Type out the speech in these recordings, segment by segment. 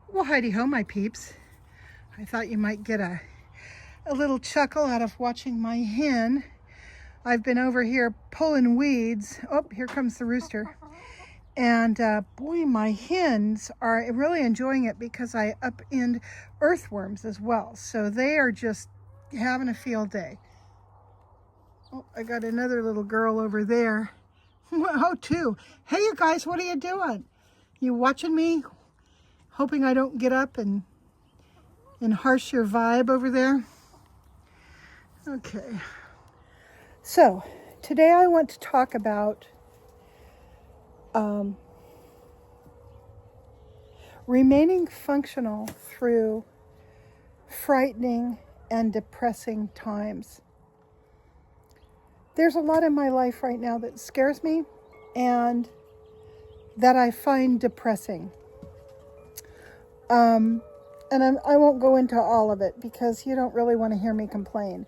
Well, Heidi ho, my peeps. I thought you might get a little chuckle out of watching my hen. I've been over here pulling weeds. Oh, here comes the rooster. And boy, my hens are really enjoying it because I upend earthworms as well. So they are just having a field day. Oh, I got another little girl over there. Oh, two. Hey, you guys, what are you doing? You watching me? Hoping I don't get up and harsh your vibe over there? Okay. So, today I want to talk about remaining functional through frightening and depressing times. There's a lot in my life right now that scares me and that I find depressing. And I won't go into all of it because you don't really want to hear me complain.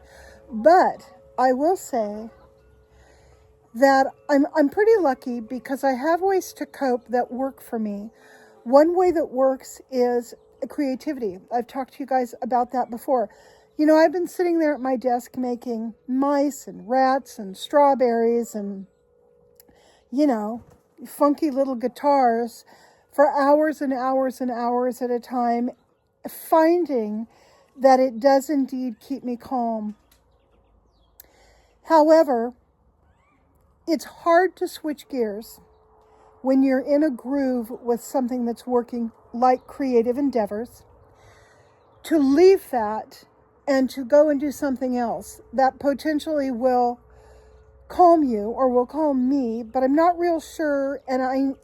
But I will say that I'm pretty lucky because I have ways to cope that work for me. One way that works is creativity. I've talked to you guys about that before. You know, I've been sitting there at my desk making mice and rats and strawberries and, you know, funky little guitars for hours and hours and hours at a time, finding that it does indeed keep me calm. However, it's hard to switch gears when you're in a groove with something that's working, like creative endeavors, to leave that and to go and do something else that potentially will calm you or will calm me, but I'm not real sure, and I'm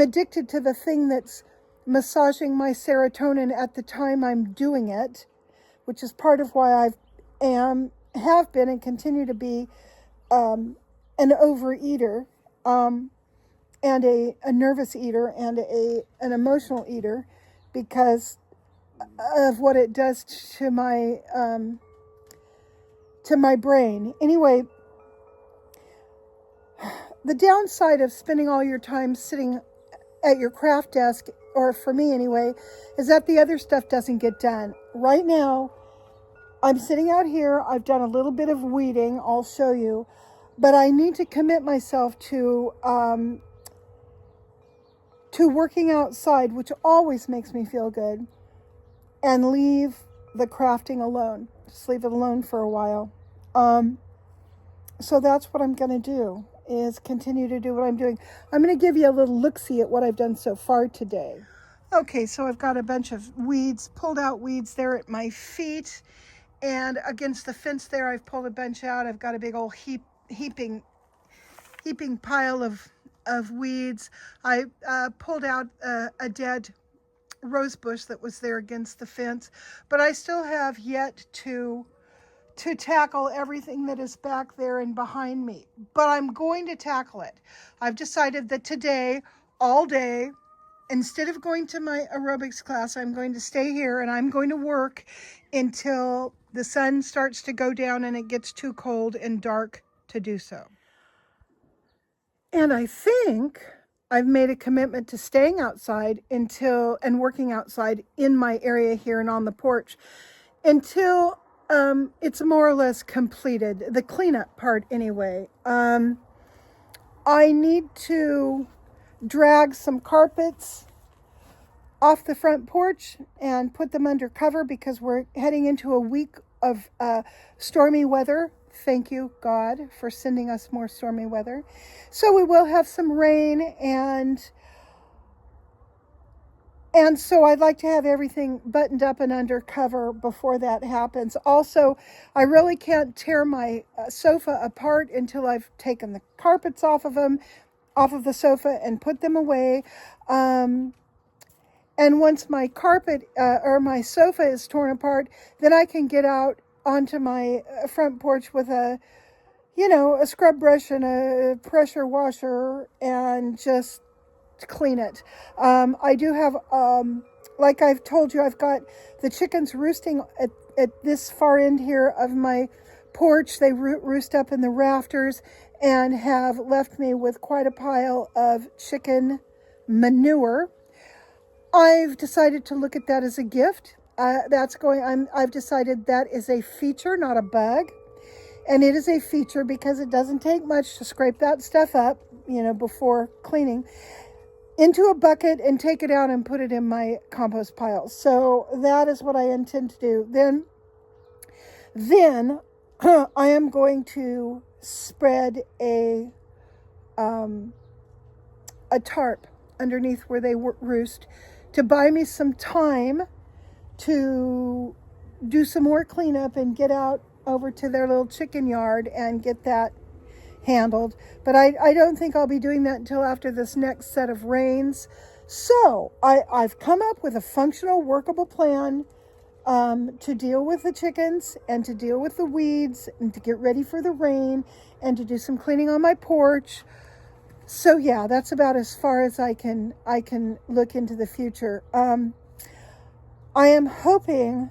addicted to the thing that's massaging my serotonin at the time I'm doing it, which is part of why have been and continue to be an overeater, and a nervous eater and an emotional eater because of what it does to my brain. Anyway, the downside of spending all your time sitting at your craft desk, or for me anyway, is that the other stuff doesn't get done. Right now, I'm sitting out here. I've done a little bit of weeding. I'll show you. But I need to commit myself to working outside, which always makes me feel good, and leave the crafting alone. Just leave it alone for a while. So that's what I'm going to do, is continue to do what I'm doing. I'm going to give you a little look-see at what I've done so far today. Okay, so I've got a bunch of weeds, pulled out weeds there at my feet. And against the fence there, I've pulled a bunch out. I've got a big old heaping pile of weeds. I pulled out a dead rose bush that was there against the fence, but I still have yet to tackle everything that is back there and behind me. But I'm going to tackle it. I've decided that today, all day, instead of going to my aerobics class, I'm going to stay here and I'm going to work until the sun starts to go down and it gets too cold and dark to do so. And I think I've made a commitment to staying outside and working outside in my area here and on the porch until it's more or less completed, the cleanup part anyway. I need to drag some carpets off the front porch and put them under cover because we're heading into a week of stormy weather. Thank you, God, for sending us more stormy weather. So we will have some rain, and so I'd like to have everything buttoned up and under cover before that happens. Also, I really can't tear my sofa apart until I've taken the carpets off of the sofa and put them away. And once my carpet or my sofa is torn apart, then I can get out onto my front porch with a scrub brush and a pressure washer and just clean it. I do have, like I've told you, I've got the chickens roosting at this far end here of my porch. They roost up in the rafters and have left me with quite a pile of chicken manure. I've decided to look at that as a gift. I've decided that is a feature, not a bug. And it is a feature because it doesn't take much to scrape that stuff up, before cleaning, into a bucket and take it out and put it in my compost pile. So that is what I intend to do. Then I am going to spread a tarp underneath where they roost to buy me some time to do some more cleanup and get out over to their little chicken yard and get that handled. But I don't think I'll be doing that until after this next set of rains. So I've come up with a functional, workable plan to deal with the chickens and to deal with the weeds and to get ready for the rain and to do some cleaning on my porch. So yeah, that's about as far as I can look into the future. I'm hoping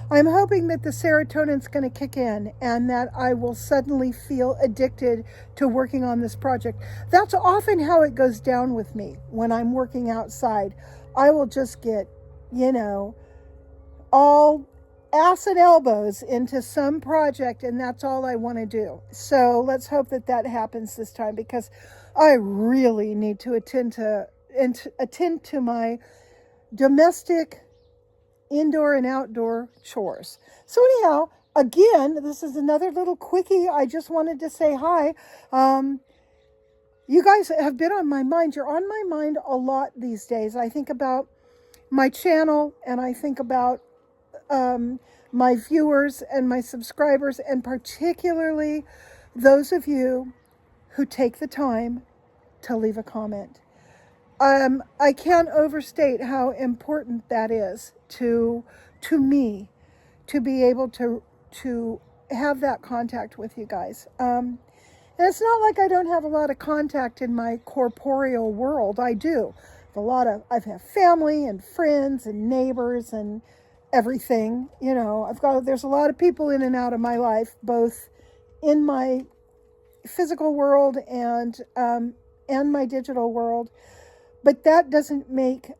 that the serotonin's going to kick in and that I will suddenly feel addicted to working on this project. That's often how it goes down with me when I'm working outside. I will just get, all ass and elbows into some project, and that's all I want to do. So let's hope that happens this time, because I really need to attend to my domestic indoor and outdoor chores. So anyhow, again, this is another little quickie. I just wanted to say hi. You guys have been on my mind. You're on my mind a lot these days. I think about my channel, and I think about my viewers and my subscribers, and particularly those of you who take the time to leave a comment. I can't overstate how important that is to me, to be able to have that contact with you guys. And it's not like I don't have a lot of contact in my corporeal world. I do. I've had family and friends and neighbors and everything. There's a lot of people in and out of my life, both in my physical world and my digital world. But that doesn't make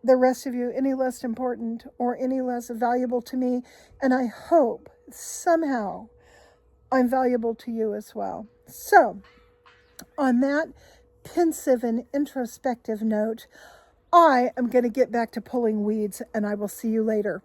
the rest of you any less important or any less valuable to me. And I hope somehow I'm valuable to you as well. So on that pensive and introspective note, I am going to get back to pulling weeds, and I will see you later.